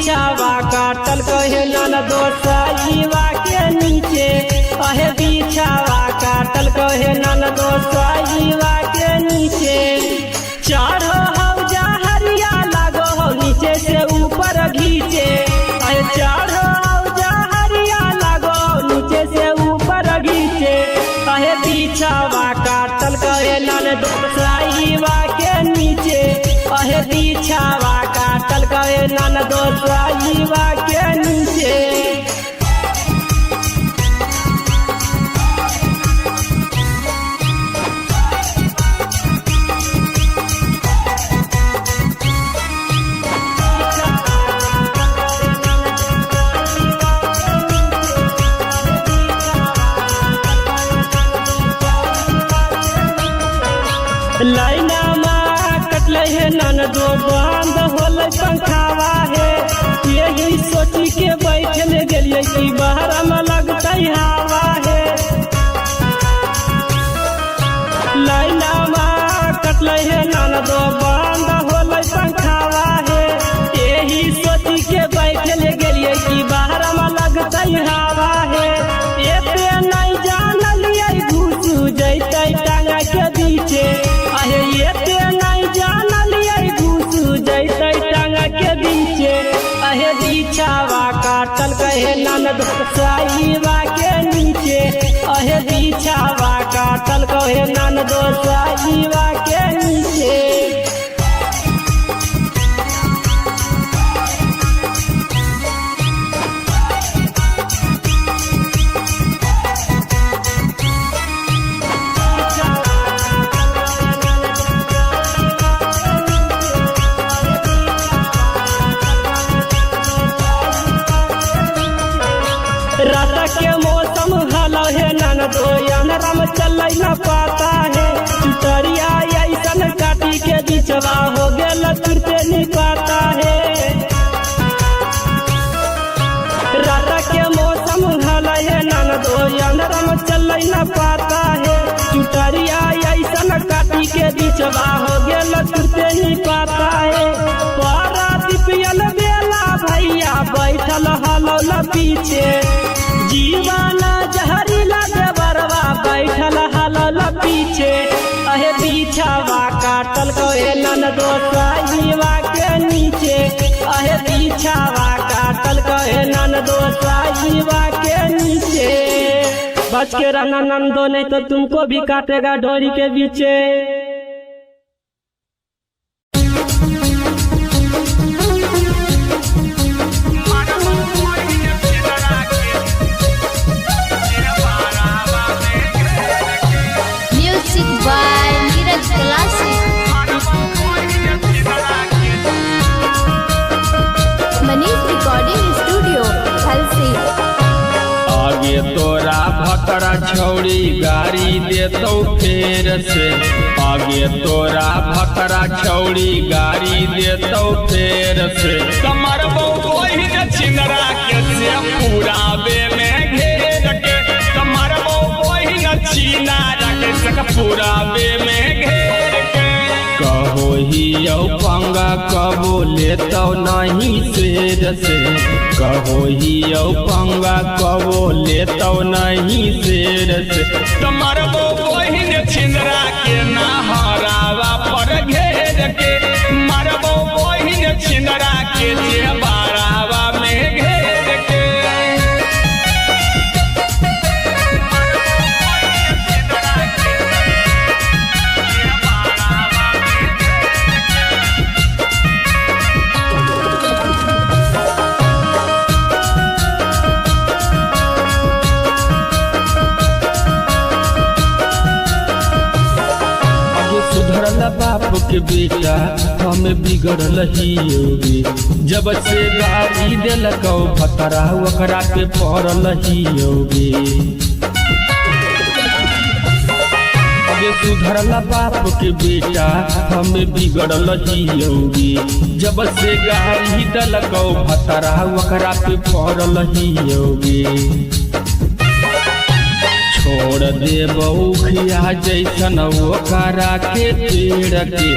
बिछावा काटल कहे ननदो सजीवा के नीचे अहे बिछावा काटल कहे ननदो सजीवा के नीचे चढ़ो हौजा हरिया लागो हो नीचे से ऊपर घीचे अहे चढ़ो हौजा हरिया लागो नीचे से ऊपर घीचे अहे बिछावा काटल कहे ननदो सजीवा के नीचे अहे बिछावा काटल कहे ननदो सजीवा के नीचे लाइना माँ कटले है ननदो बंद होल पंखावा है यही सोची के बैठल गेलिए कि बाहर में लगते हवा है लाइना माँ कटले है ननदो बंद होल पंखावा है यही सोची के बैठल गेलिए कि बाहर में लगते हवा है एते नहीं जानलिए घुस जैते टांगा के बीचे अहे एते नहीं जानलिए घुस जैते टांगा के बीचे अहे बिछावा काटल कहे ननदो सजीवा के नीचे अहे बिछावा काटल कहे ननदो सजीवा के नीचे रात के मौसम हलो है ननदो अंधेरा में चल न पाता है चुटरिया ऐसन काटी के बिछवा हो गेल तुरते नहीं पाता है रात के मौसम हलो है ननदो अंधेरा में चल न पाता है चुटरिया ऐसन काटी के बिछवा हो गेल तुरते नहीं पाता है पारा दिपियल बेला भैया बैठल हलो ल पीछे जीवाना जहरीला देवरवा बैठल हलल पीछे अहे बिछावा काटल कहे ननदो सजीवा के नीचे अहे बिछावा काटल कहे ननदो सजीवा के नीचे बच के रहना नंदो नहीं तो तुमको भी काटेगा डोरी के बीचे आगे तोरा भतरा छौड़ी गाड़ी देतो फेर से आगे तोरा भतरा छौड़ी गाड़ी देतो फेर से कमर वही छिंदरा के से पूरा बे में घेर के कमर वही छीना के से पूरा बे में घेर के कहो ही यौ पंगा कबो लेतो नहीं शेर से कहो ही यौ पंगा कबो लेतो नहीं शेर से कमर वही छिंदरा के नहरावा पर घेर के मरबो वही छिंदरा के बारावा में घेर के बाप के बेटा हमें बिगड़ल ही होगी जब से गाड़ी दिलक भतरा ओकरा पे पड़ल ही होगी अगे सुधरला बाप के बेटा हमें बिगड़ल ही होगी जब से गाड़ी दिलक भतरा ओकरा पे पड़ल ही होगी छोड़ दे बउखिया जैसन ओकरा के पेड़ के,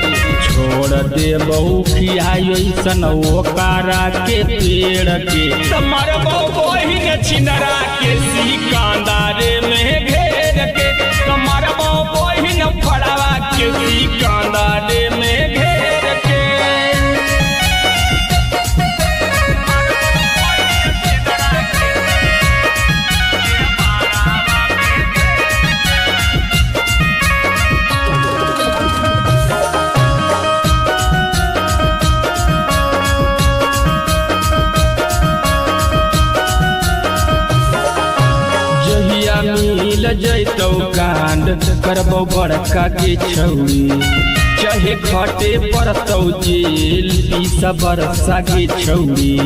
छोड़ दे बउखिया जैसन ओकरा के पेड़ के। तमर बहिन छिनरा के सिकंदरे में घेर के, तमर बहिन फड़वा के सिकंदरे में घेर के। मिल जैतौ कांड करबौ बड़का के छौरी, चाहे खटे पड़तौ जेल पीस बरसा के छौरी।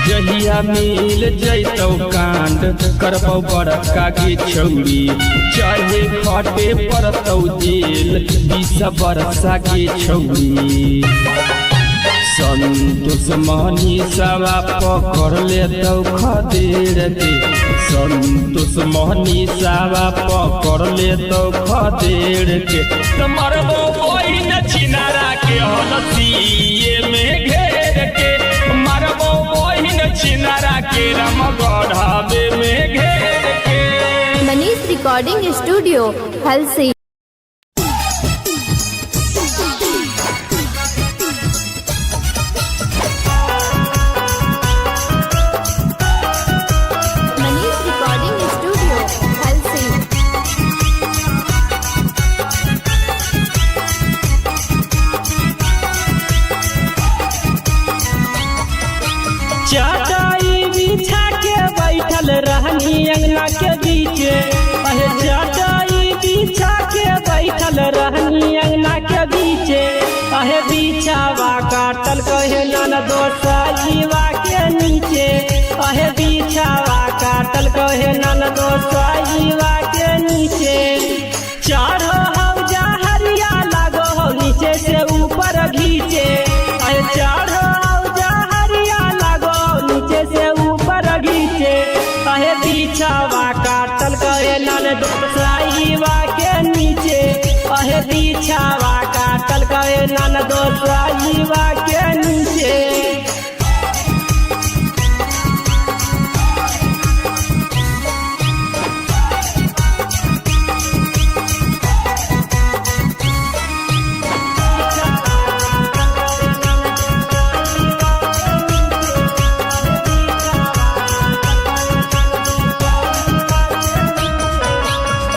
जहिया मिल जैतौ कांड करबौ बड़का के छौरी, चाहे खटे पड़तौ जेल पीस बरसा के छौरी। संतोष मनीषवा पकड़ लेतौ खदेड़ के, संतोष मनीषवा पकड़ लेतौ खदेड़ के। तमर बहिन छिनरा के हलसिए में घेर के, मरबो बहिन छिनरा के रामगढ़वे में घेर के। Manish recording studio Halsi. चटाई बिछा के बैठल रहनी अंगना के बीचे, अहे चटाई बिछा के बैठल रहनी अंगना के बीचे। अहे बिछावा काटल कहे ननदो सजीवा के नीचे, अहे बिछावा काटल कहे ननदो सजीवा के नीचे। चढ़ो हौजा हरिया लागो हो नीचे से ऊपर घीचे, अहे चढ़ो से ऊपर घीचे। अहे बिछावा काटल कहे ननदो सजीवा के नीचे, अहे बिछावा काटल कहे ननदो सजीवा के नीचे।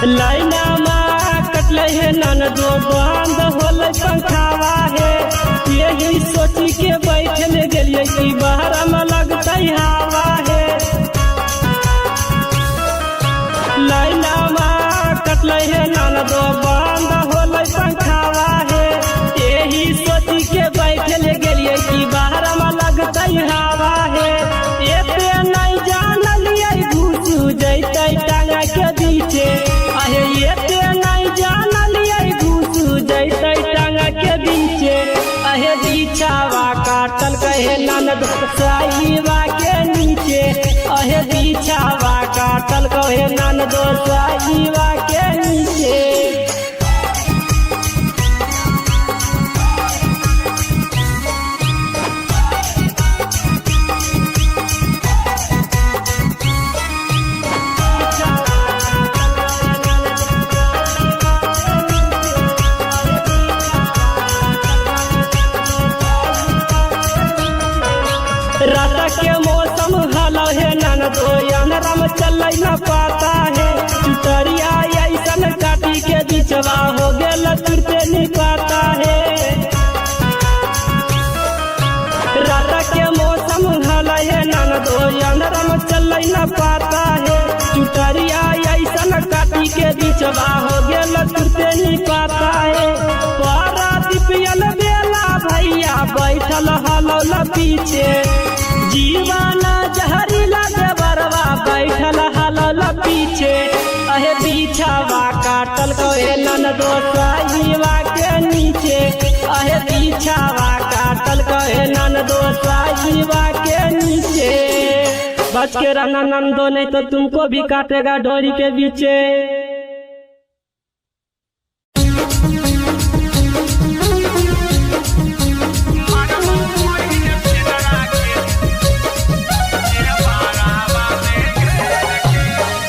लाइना माँ कटले है ननदो बंद होले पंखावा है, यही सोची के बैठल गेलिए कि बाहर में लगते हवा है। लाइना माँ कटले है ननदो बंद होले पंखावा है, यही सोची के बैठल गेलिए कि बाहर में लगते हवा है। एते नहीं जानलिए घुसू जैते टांगा के बीचे, अहे एते नहीं जानलिए घुसू जैते टांगा के बीचे। अहे बिछावा काटल कहे ननदो सजीवा के नीचे, अहे बिछावा काटल कहे ननदो सजीवा के नीचे। रात के मौसम हलो है ननदो अंधेरा में चल न पाता है, चुटरिया ऐसन काटी के बिचवा हो गेल तुरते नहीं पाता है। रात के मौसम हलो है ननदो अंधेरा में चल न पाता है, चुटरिया ऐसन काटी के बिचवा हो गेल तुरते नहीं पाता है। पारा दीपियल बेला भैया बैठल हलो ल पीछे, जीवाना जहरीला देवरवा बैठल हलल पीछे। अहे बिछावा काटल कहे ननदो सजीवा के नीचे, अहे बिछावा काटल कहे ननदो सजीवा के नीचे। बच के रहना नंदो, नहीं तो तुमको भी काटेगा डोरी के बीचे।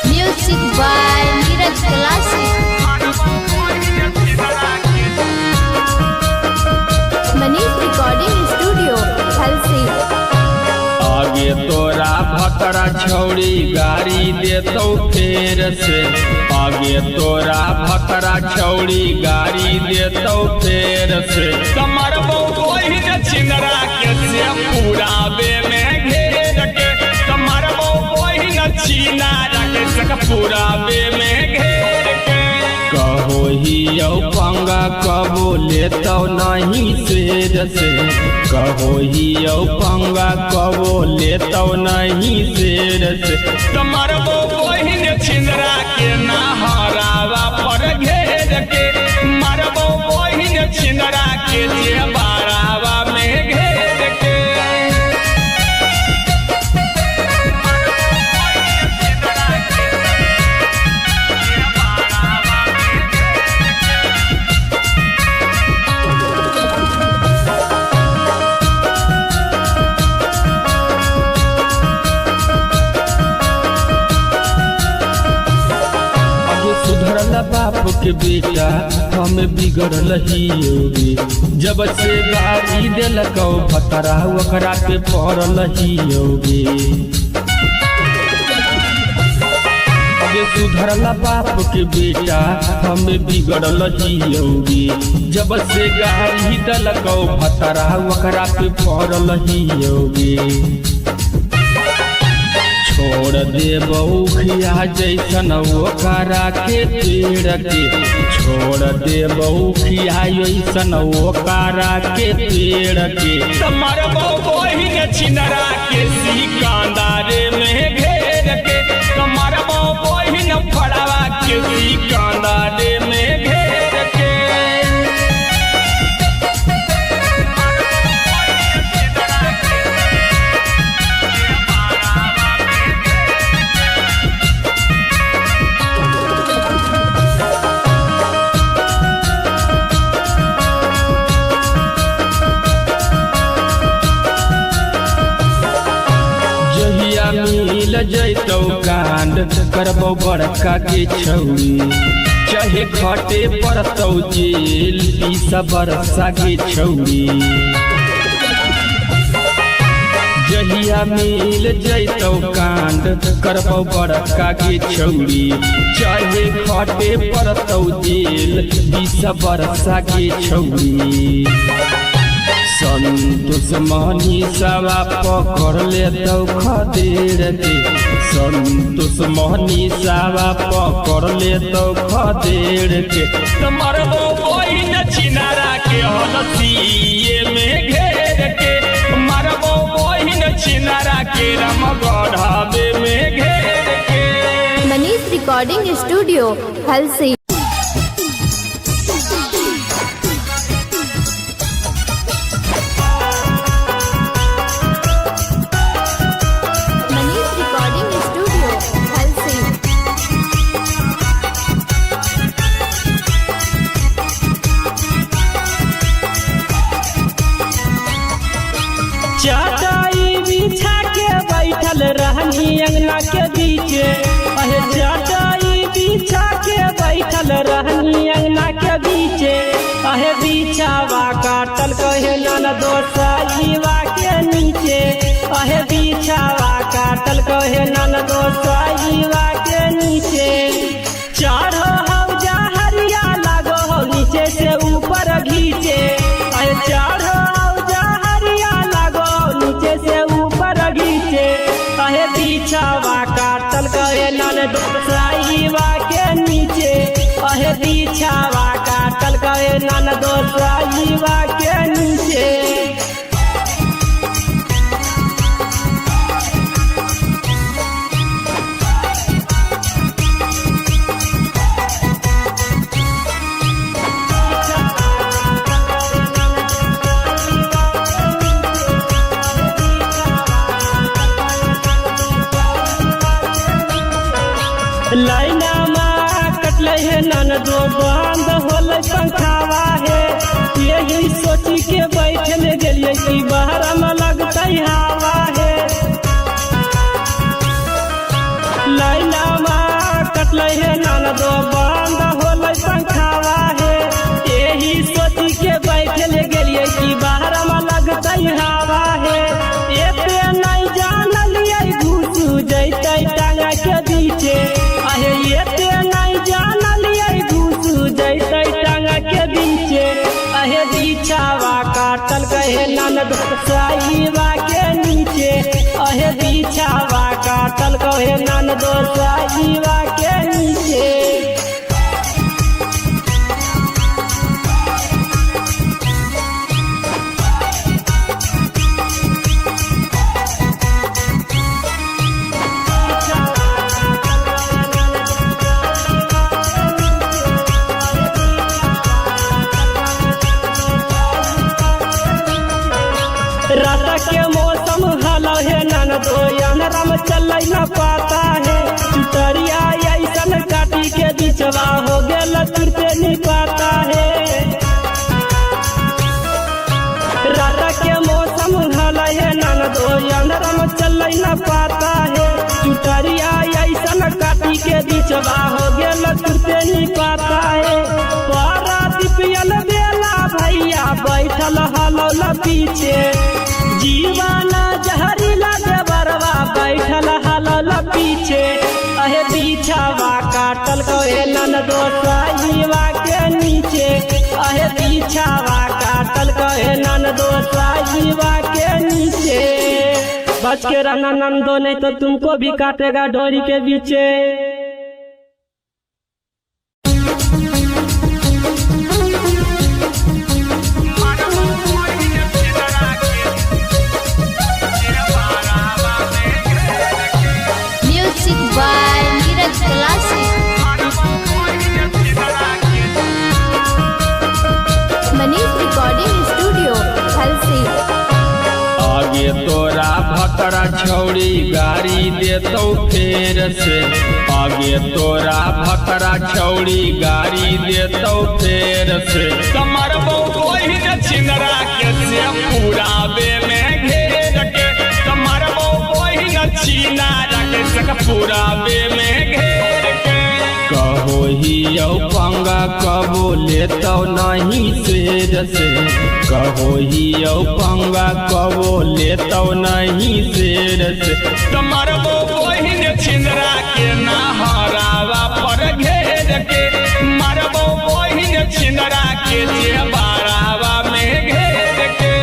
Music by Neeraj classic. Manish recording studio Halsi. आगे तोरा भतरा छौड़ी गाड़ी देतौ फेर से, आगे तोरा भतरा छौड़ी गाड़ी देतौ फेर से। कमरबो ओहिन छिनरा के से पूराबे में घेर के, कमरबो ओहिन छिनरा के से पूराबे में घेर के। कहो ही यौ पंगा कबो लेतौ नहीं शेर से, कहो ही यौ पंगा कबो लेतौ नहीं शेर से। कमरबो ओहिन छिंदरा के नहरावा पर घेर के, मरबो ओहिन छिंदरा के जे बारावा में घेर के। सुधरल बाप के बेटा हम बिगड़ल ही योगी, जब से गाड़ी दिलकौ भतरा ओकरा पे पड़ल ही योगी। आगे सुधरल बाप के बेटा हम बिगड़ल ही योगी, जब से गाड़ी दिलकौ भतरा ओकरा पे पड़ल ही योगी। छोड़ देबौ खिया जैसन ओकरा के पेड़ के, छोड़ देबौ खिया जैसन ओकरा के पेड़ के। मरबौ ओहिन छिनरा के सिकंदरे में घेर के, मरबौ ओहिन फड़वा के सिकंदरे में घेर के। मिल जैतौ कांड करबौ बड़का के छौरी, चाहे खटे पड़तौ जेल 20 बरसा के छौरी। जहिया मिल जैतौ कांड करबौ बड़का के छौरी, चाहे खटे पड़तौ जेल 20 बरसा के छौरी। संतोष मनीषवा पकड़ लेतौ खदेड़ के, संतोष मनीषवा पकड़ लेतौ खदेड़ के। मरबो ओहिन छिनरा के हलसिए में घेर के, मरबो ओहिन छिनरा के रमगढ़ाबे में घेर के। Manish recording studio Halsi. चटाई बिछा के बैठल रहनी अंगना के बीचे, अहे चटाई बिछा के बैठल रहनी अंगना के बीचे। अहे बिछावा काटल कहे ननदो साईवा के नीचे, अहे बिछावा काटल कहे ननदो साईवा के नीचे। चढ़ो हौजा हरिया लागो हो नीचे से ऊपर घीचे, अहे चढ़ो हौजा हरिया लागो नीचे से ऊपर घीचे। अहे बिछावा काटल कहे ननदो साईवा के नीचे, अहे बिछावा काटल कहे ननदो साईवा के नीचे। है ननदो बंद होले पंखावा है यही सोची के बैठल गेलिए कि बाहर में लगता हवा है लाइनामा कटल है ननदो बंद होले पंखावा है यही सोची के बैठल गेलिए कि बाहर में लगता हवा है एते नहीं जानलिए घुस जैते टांगा के बीचे आहे एते नहीं जानलिए घुस जैते टांगा के बीचे आहे बिछावा काटल गए ननद साईवा के नीचे आहे बिछावा काटल गए ननद साईवा के नीचे रात के मौसम हलो है ननदो अंधरम चल न पाता है चुटरिया ऐसन काटी के बिचवा हो गेल तुरते नहीं पाता है रात के मौसम हलो है ननदो अंधरम चल न पाता है चुटरिया ऐसन काटी के बिचवा हो गेल तुरते नहीं पाता है पारा दिपियल बेला भैया बैठल हलो पीछे जीवाना जहरीला देवरवा बैठल हलल पीछे अहे बिछावा काटल गए ननदो साईवा के नीचे अहे बिछावा काटल गए ननदो साईवा के नीचे बच के रहना नंदो नहीं तो तुमको भी काटेगा डोरी के बीचे by Neeraj Classic. Manish Recording Studio, Halsi. आगे तोरा भतरा छौड़ी गाड़ी देतौ फेर से आगे तोरा भतरा छौड़ी गाड़ी देतौ फेर से कमर बहिन छिंदरा के से पूराबे में घेर के कमर बहिन छिनारा के से पूराबे में घेर के कहो ही पंगा कबो लेतौ नहीं शेर से कहो ही पंगा कबो लेतौ नहीं शेर से कमर बहिन छिंदरा के नहरावा पर घेर के मरबो बहिन छिंदरा के जे बारावा में घेर के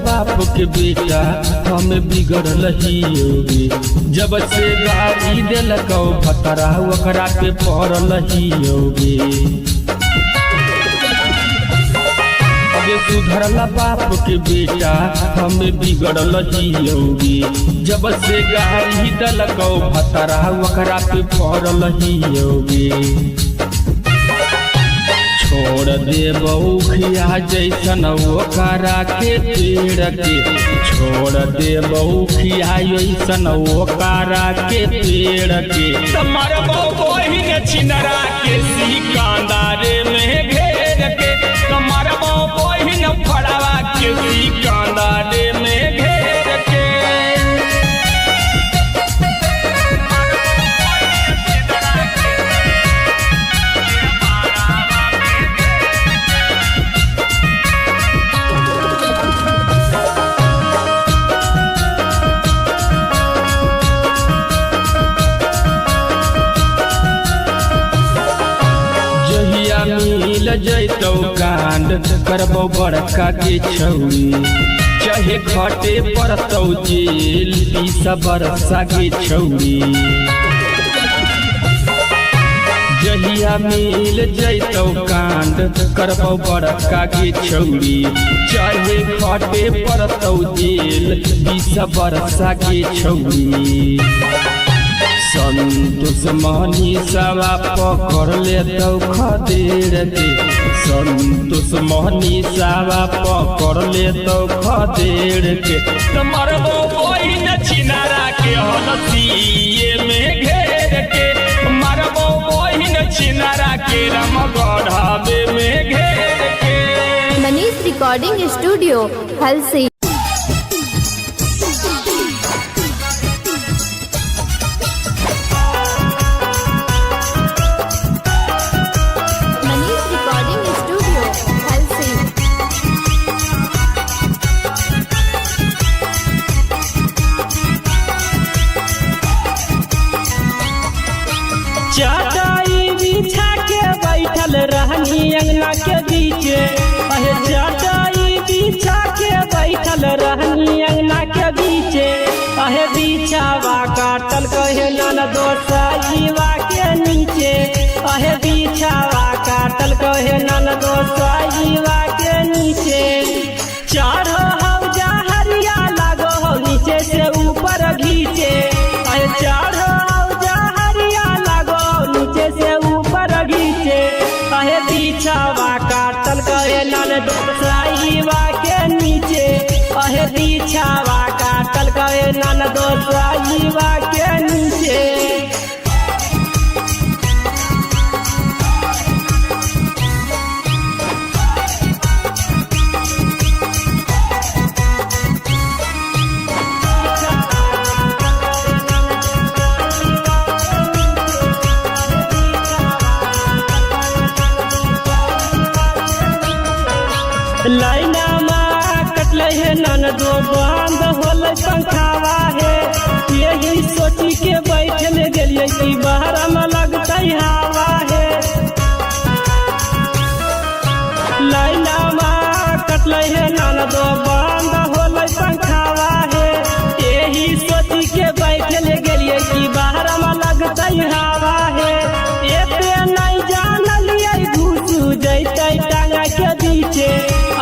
बाप के बेटा हम बिगड़ल ही होगी जब से गाड़ी दिलकौ भतरा ओकरा पे पड़ल ही होगी अबे सुधरल बाप के बेटा हम बिगड़ल ही होगी जब से गाड़ी दिलकौ भतरा ओकरा पे पड़ल ही होगी छोड़ दे बहुखिया जैसन ओकरा के पेड़ के छोड़ दे बहुखिया जैसन ओकरा के पेड़ के तमर बहिन छिनरा के सिकंदरे में घेर के तमर बहिन फड़वा के सिकंदरे में घेर के मिल जैतौ कांड करबौ बड़का के छौरी चाहे खटे पड़तौ जेल 20 बरसा के छौरी जहिया मिल जैतौ कांड करबौ बड़का के छौरी चाहे खटे पड़तौ जेल 20 बरसा के छौरी संतोष मनीषवा पकड़ लेतौ खदेड़ के संतोष मनीषवा पकड़ लेतौ खदेड़ के मरबो बहिन छिनारा के हलसिए में घेर के मरबो बहिन छिनारा के रामगढ़वे में घेर के। Manish recording studio Halsi. चटाई बिछा के बैठल रहनी अंगना के बीचे अहे चटाई बिछा के बैठल रहनी अंगना के बीचे अहे बिछावा काटल कहे ननदो साईवा के नीचे अहे बिछावा काटल कहे ननदो साईवा के नीचे चढ़ो हौजा हरिया लागो हो नीचे से ऊपर घीचे अहे चढ़ो से ऊपर घीचे अहे बिछावा काटल कहे ननदो साईवा के नीचे अहे बिछावा काटल कहे ननदो साईवा के नीचे। लाइना माँ कटल है ननदो बंद होल पंखावा है यही सोची के बैठल गेलिए कि बाहर में लगता हवा है। लाइना माँ कटल है ननदो बंद होल पंखावा है यही सोची के बैठल गेलिए कि बाहर में लगता हवा है। एते नहीं जानलिए घुस जैते टांगा के बीचे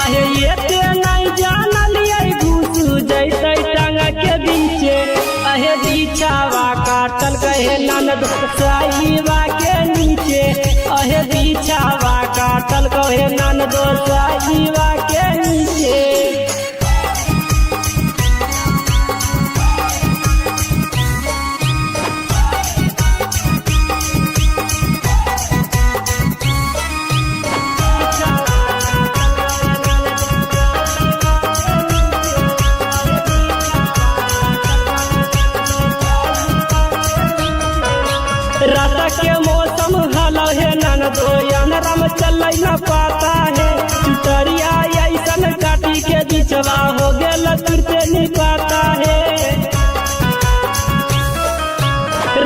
अहे एते नहीं जानलिए घुस जैते टांगा के बीचे अहे बिछावा काटल कहे ननदो साईवा के नीचे अहे बिछावा काटल कहे ननदो साईवा के नीचे। रात के मौसम हलो है ननदो अंधरम चल न पाता है चुटरिया ऐसन काटी के बिचवा हो गेल तुरते नहीं पाता है।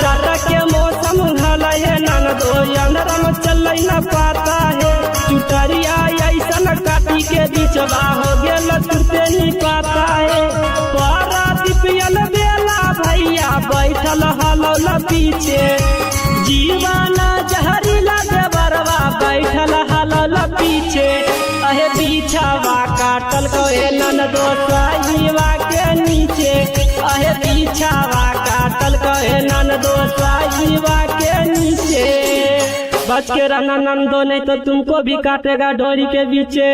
रात के मौसम हलो है ननदो अंधरम चल न पाता है चुटरिया ऐसन काटी के बिचवा हो गेल तुरते नहीं पाता है। पारा दिपियल बेला भैया बैठल हलो न पीछे जीवाना जहरीला देवरवा बैठल हलल पीछे अहे बिछावा काटल कहे ननदो साईवा के नीचे अहे बिछावा काटल कहे ननदो साईवा के नीचे। बच के रहना नंदो नहीं तो तुमको भी काटेगा डोरी के बीचे।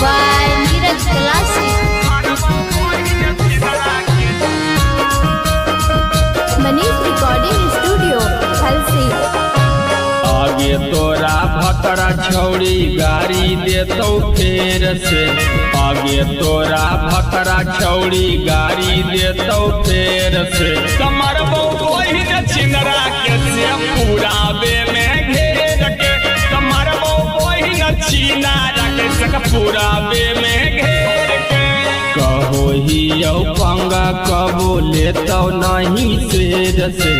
by Neeraj classic. Manish recording studio Halsi. आगे तोरा भतरा छौड़ी गाड़ी देतौ फेर से आगे तोरा भतरा छौड़ी गाड़ी देतौ फेर से कमरबो ओहिन छिनरा के से पूराबे में घेर के कमरबो ओहिन छिनारा के से पूराबे में घेर के कहो ही पंगा कबो लेतो नहीं शेर से,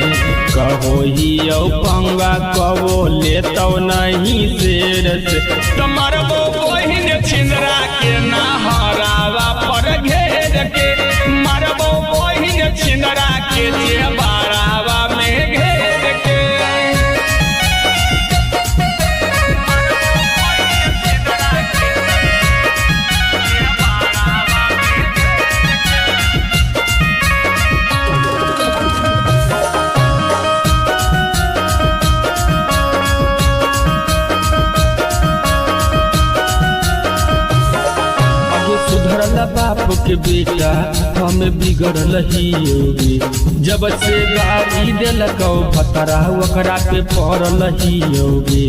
कहो ही पंगा कबो लेतो नहीं शेर से। तुम्हारो बहिन छिंदरा के नहरावा पर घेर के, मारबो बहिन छिंदरा के बारावा में घेर के। सुधरल बाप के बेटा हमें बिगड़ल ही योगी, जब से गाड़ी दिलको भतरा ओकरा पे पड़ल ही योगी।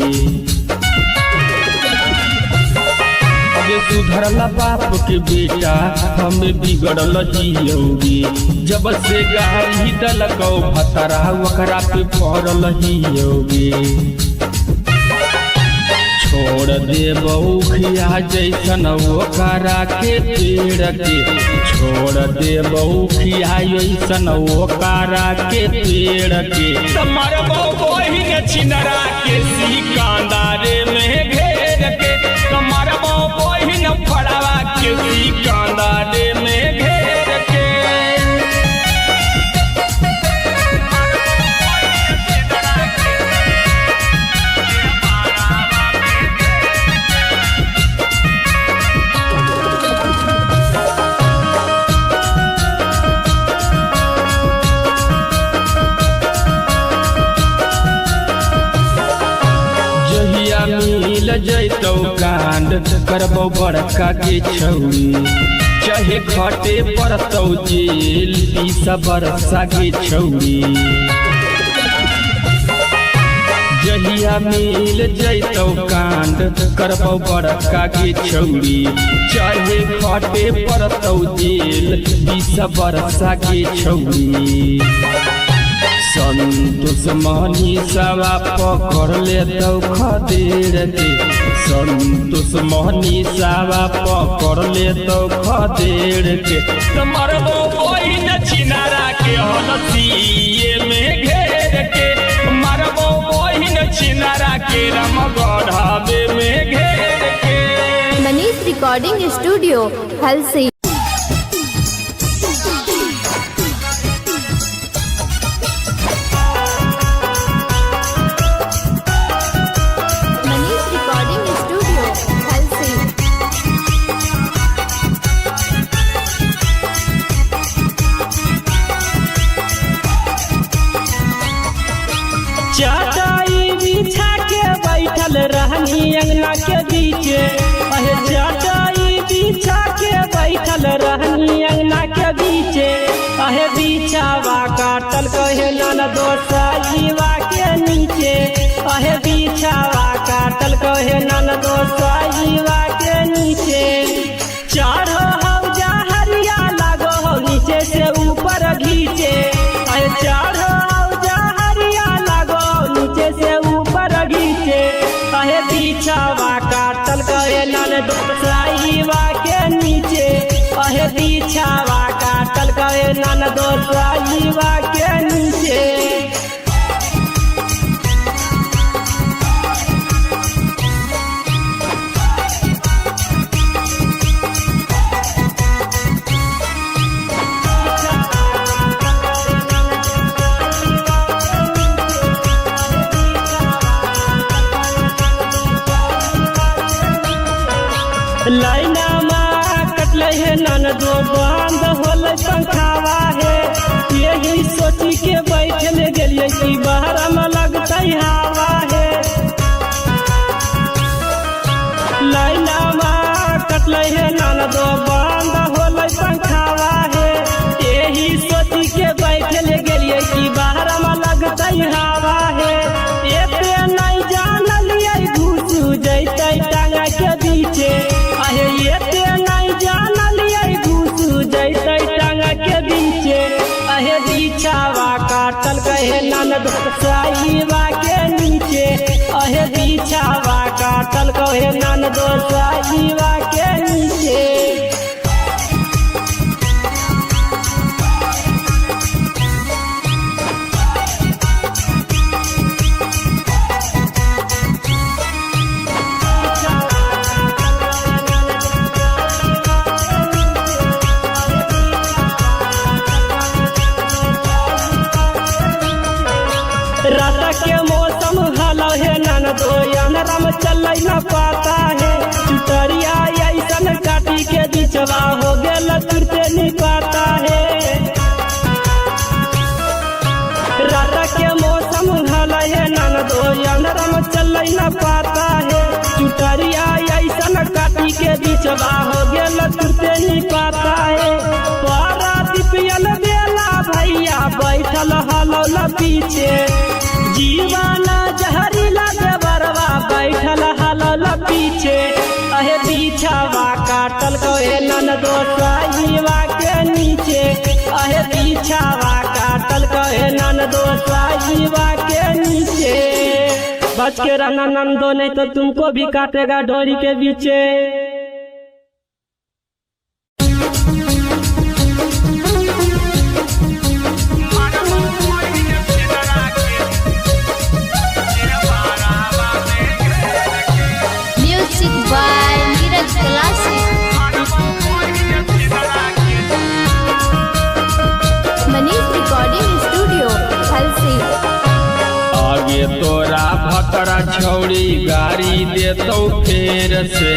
अबे सुधरल बाप के बेटा हमें बिगड़ल ही योगी, जब से गाड़ी दिलको भतरा ओकरा पे पड़ल ही योगी। छोड़ दे बउखिया जैसन ओकरा के पेड़ के, छोड़ दे बउखिया जैसन ओकरा के पेड़ के। तुम्हारो बहिन छिंदरा के सिकंदरे में घेर के, तुम्हारो बहिन फड़वा के सिकंदरे में घेर के। मिल जैतौ कांड करबो बड़का के छौरी, चाहे खटे पड़तौ जेल 20 बरसा के छौरी। जहिया मिल जैतौ कांड करबो बड़का के छौरी, चाहे खटे पड़तौ जेल 20 बरसा के छौरी। संतोष मनीषवा पकड़ लेतौ खदेड़ के, संतोष मनीषवा पकड़ लेतौ खदेड़ के। तुम्हारो बहिन छिंदरा के हलसिए में घेर के, मारबो बहिन छिंदरा के रामगढ़वे में घेर के। Manish recording studio Halsi. चटाई बिछा के बैठल रहनी अंगना के बीचे, अहे चटाई बिछा के बैठल रहनी अंगना के बीचे। अहे बिछावा काटल कहे ननदो साईवा के नीचे, अहे बिछावा काटल कहे ननदो साईवा के नीचे। चढ़ो हौजा हरिया लागो हो नीचे से ऊपर घीचे, अहे चढ़ो से ऊपर घीचे। अहे बिछावा काटल कहे ननदो साईवा के नीचे, अहे बिछावा काटल कहे ननदो साईवा के नीचे। लाइना में कटले है ननदो बंद होल पंखावा है, यही सोची के बैठल गेलिए कि बाहर में लगता हवा है। लाइना में कटले है ननदो बंद होल पंखावा है, यही सोची के बैठल गेलिए कि बाहर में लगता हवा है। एते नहीं जानलिए घुस जैते टांगा के बीचे, अहे एते नहीं जानलिए घुस जैते टांगा के बीचे। अहे बिछावा काटल कहे ननदो साईवा के नीचे, अहे बिछावा काटल कहे ननदो साईवा के नीचे। अंधेरा में चल न पाता है। चुटरिया ऐसन काटी के बिचवा हो गेल तुरते नहीं पाता है। रात के मौसम हला है ननदो अंधेरा में चल न पाता है। चुटरिया ऐसन काटी के बिचवा हो गेल तुरते नहीं पाता है। पारा दिपियल बेला भैया बैठल हलौला पीछे जीवाना जहरीला देवरवा बैठल हलौला पीछे। अहे पीछावा काटल कहे ननदो साईवा के नीचे। अहे पीछावा काटल कहे ननदो साईवा के नीचे। बच के रहना नंदो नहीं तो तुमको भी काटेगा डोरी के पीछे। Music by Neeraj classic. Manish recording studio Halsi. आगे तोरा भतरा छौड़ी गाड़ी देतौ फेर से।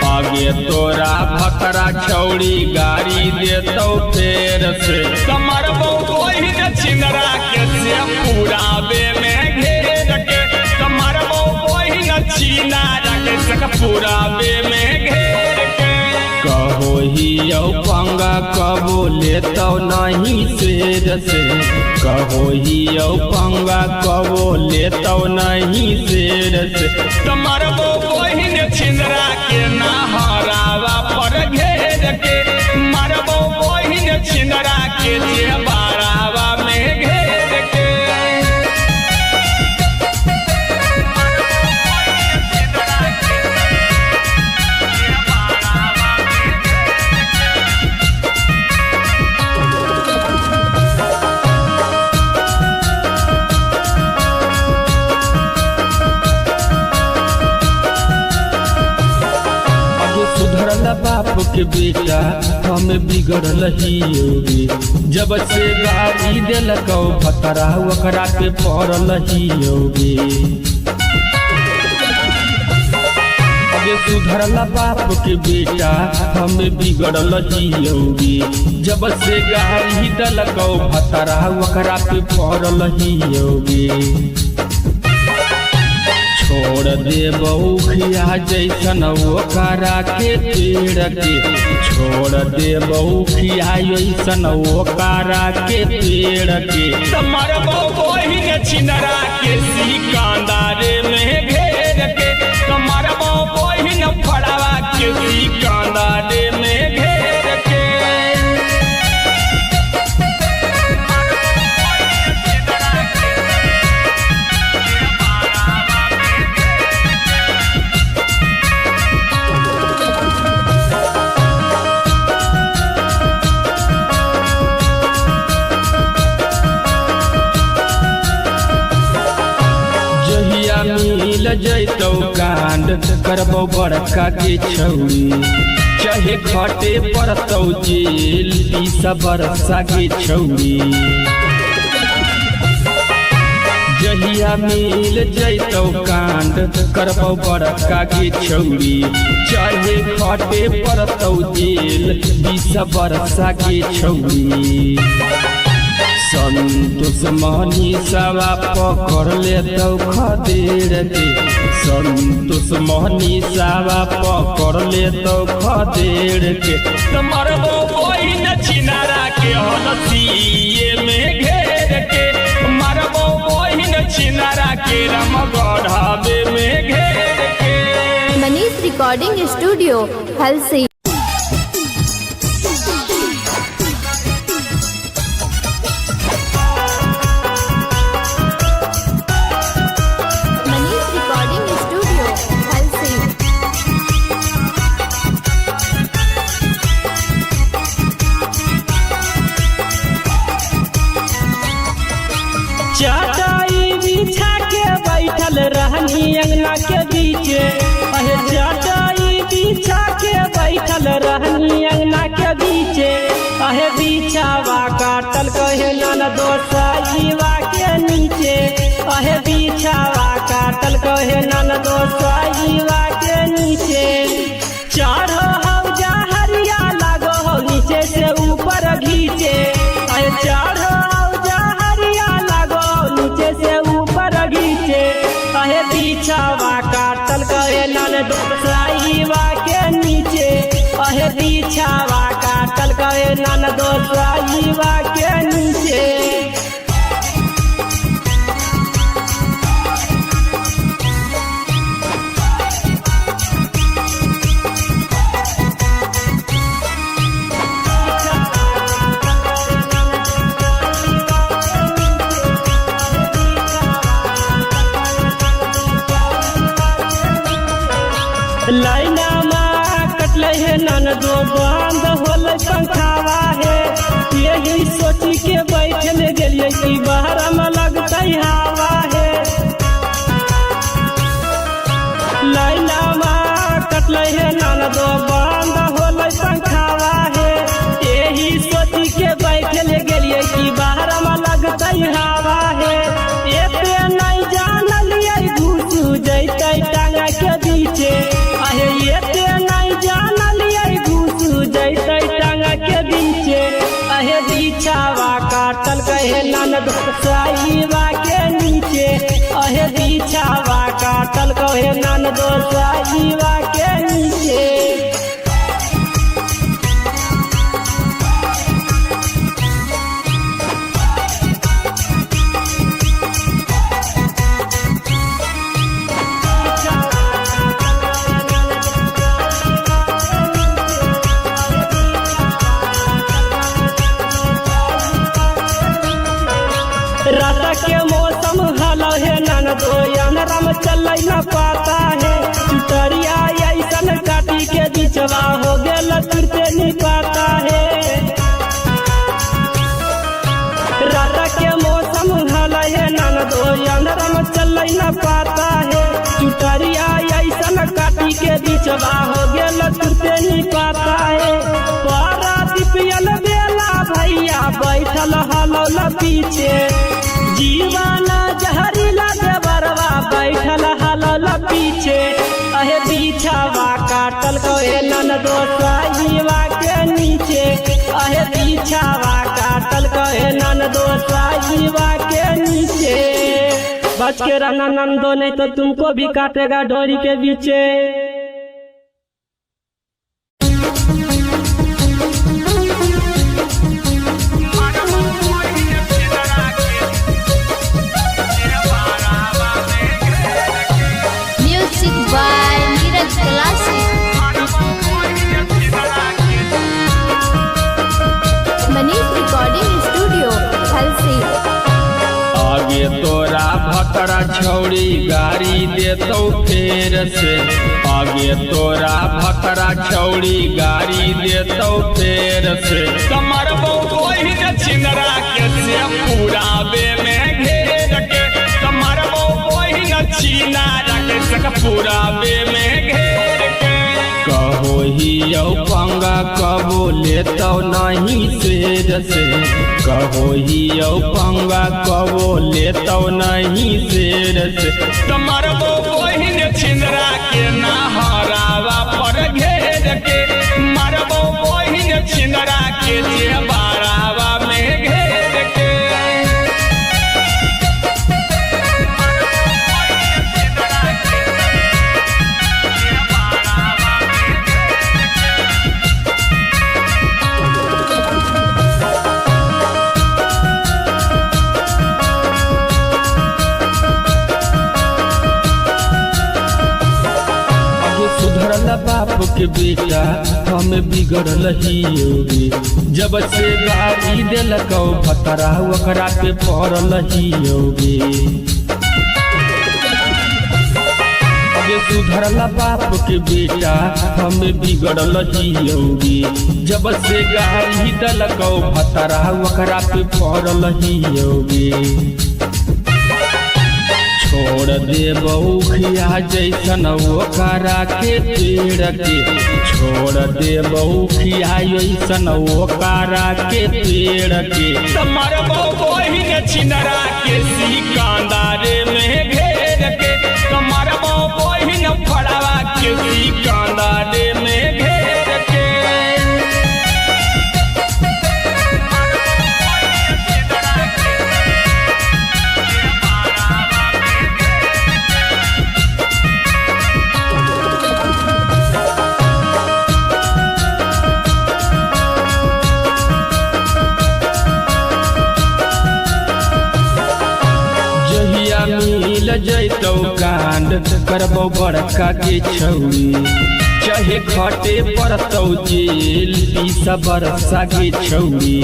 आगे तोरा भतरा छौड़ी गाड़ी देतौ फेर से। कमरबो कोई न छिंदरा के से पुरावे में घेर के। कमरबो कोई न छिनारा के से पुरावे में घेर के। कहो ही यौ पंगा कबो लेतौ नहीं शेर से। कहो ही यौ पंगा कबो लेतौ नहीं शेर से। कमरबो कोई न छिंदरा के ना हरावा पर घेर के। मरबो कोई न छिंदरा के जे बारावा में घेर के। सुधरल बाप के बेटा हम बिगड़ल ही योगी। जब से गाड़ी दिलकौ भतरा ओकरा पे पड़ल ही योगी। अबे सुधरल बाप के बेटा हम बिगड़ल ही योगी। जब से गाड़ी दिलकौ भतरा ओकरा पे पड़ल ही योगी। छोड़ दे बउखिया जैसन ओकरा के पेड़ के। छोड़ दे बउखिया जैसन ओकरा के पेड़ के। मरबो वही न छिनरा के सिकंदरे में घेर के। मरबो वही न फड़वा के सिकंदरे में घेर के। मिल जैतौ कांड करबौ बड़का के छौड़ी। चाहे खटे पड़तौ जेल 20 बरसा के छौड़ी। जहिया मिल जैतौ कांड करबौ बड़का के छौड़ी। चाहे खटे पड़तौ जेल 20 बरसा के छौड़ी। संतोष मनीषवा पकड़ लेतौ खदेड़ के। संतोष मनीषवा पकड़ लेतौ खदेड़ के। मरबो कोई न छिनारा के हलसिए में घेर के। मरबो कोई न छिनारा के रामगढ़ावे में घेर के। Manish recording studio Halsi. चटाई बिछा के बैठल रहनी अंगना के बीचे। अहे चटाई बिछा के बैठल रहनी अंगना के बीचे। अहे बिछावा काटल कहे ननदो साईवा के नीचे। अहे बिछावा काटल कहे कहे ननदो साईवा के नीचे चढ़ो हौजा हरिया लागो हो नीचे से ऊपर घीचे अरे चढ़ो हौजा हरिया लागो नीचे से ऊपर घीचे कहे पीछावा काटल कहे ननदो साईवा के नीचे कहे पीछावा काटल कहे ननदो साईवा के नीचे। लाइना में कटले है ननदो बंद होले पंखावा है यही सोची के बैठल गेलिए कि बाहर में लगता हवा है। लाइना में कटले है ननदो बंद होले पंखावा है यही सोची के बैठल गेलिए कि बाहर में लगता हवा है। एते नहीं जानलिए घुस जैते टांगा के बीचे अहे एते नहीं जानलिए घुस जैते टांगा के बीचे अहे बिछावा काटल कहे ननदो साईवा के नीचे अहे बिछावा काटल कहे ननदो साईवा के नीचे। रात के मौसम हलो है ननदो अंधरा में चल न पाता है चुटरिया ऐसन काटी के बिचवा हो गेल तुरते नहीं पाता है। रात के मौसम हलो है ननदो अंधरा में चल न पाता है चुटरिया ऐसन काटी के बिचवा हो गेल तुरते नहीं पाता है। पारा दिपियल बेला भैया बैठल हलो ल पीछे जीवाना जहरीला देवरवा बैठल हलल पीछे अहे बिछावा काटल कहे ननदो साईवा के नीचे अहे बिछावा काटल कहे ननदो साईवा के नीचे। बच के रहना नंदो नहीं तो तुमको भी काटेगा डोरी के बीचे। by Neeraj Classic. Manish Recording Studio, Halsi. आगे तोरा भतरा छौड़ी गाड़ी देतौ फेर से आगे तोरा भतरा छौड़ी गाड़ी देतौ फेर से कमर वही छिंदरा के से पूरा बे में घेर के कमर वही छिनारा के से पूरा बे में घेर के कहो ही यौ पंगा कबो लेतौ नहीं शेर से कहो ही यौ पंगा कबो लेतौ नहीं शेर से कमर वही छिंदरा के नहरावा पर घेर के मरबो वही छिंदरा के जे बारावा में घेर के बाप के बेटा हमें बिगड़ल ही योगी जब से गाड़ी दिलकौ भतरा ओकरा पे पड़ल ही योगी सुधरला बाप के बेटा हमें बिगड़ल ही योगी जब से गाड़ी दिलकौ भतरा ओकरा पे पड़ल ही योगी छोड़ दे बउखिया जैसन ओकरा के पेड़ के छोड़ दे बउखिया जैसन ओकरा के पेड़ के तमर बहिन छिनरा के सिकंदर में घेर के तमर मिल जैतौ कांड करबौ बड़का के छौरी चाहे खटे पड़तौ जेल 20 बरसा के छौरी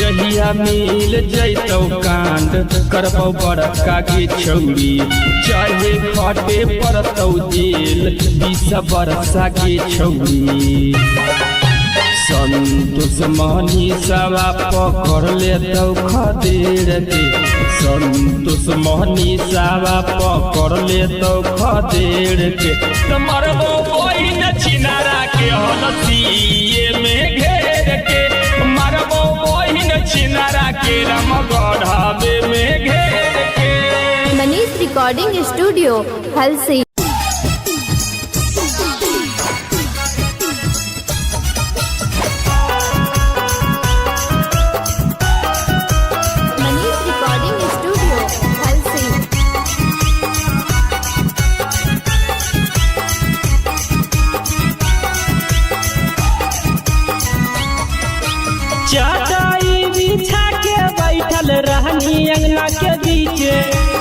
जहिया मिल जैतौ कांड करबौ बड़का के छौरी चाहे खटे पड़तौ जेल 20 बरसा के छौरी संतोष मनीषवा पकड़ लेतौ खदेड़ के संतोष मनीषवा पकड़ लेतौ खदेड़ के मरबो बहिन छिनारा के हलसिए में घेर के मरबो बहिन छिनारा के रामगढ़वे में घेर के। Manish recording studio Halsi. चटाई बिछा के बैठल रहनी अंगना के बीचे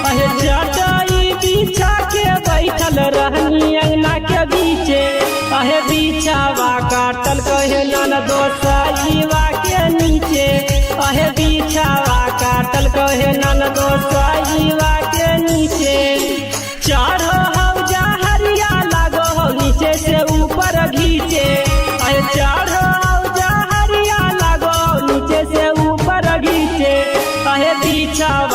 अहे चटाई बिछा के बैठल रहनी अंगना के बीचे अहे बिछावा काटल कहे ननदो सईवा के नीचे अहे बिछावा काटल कहे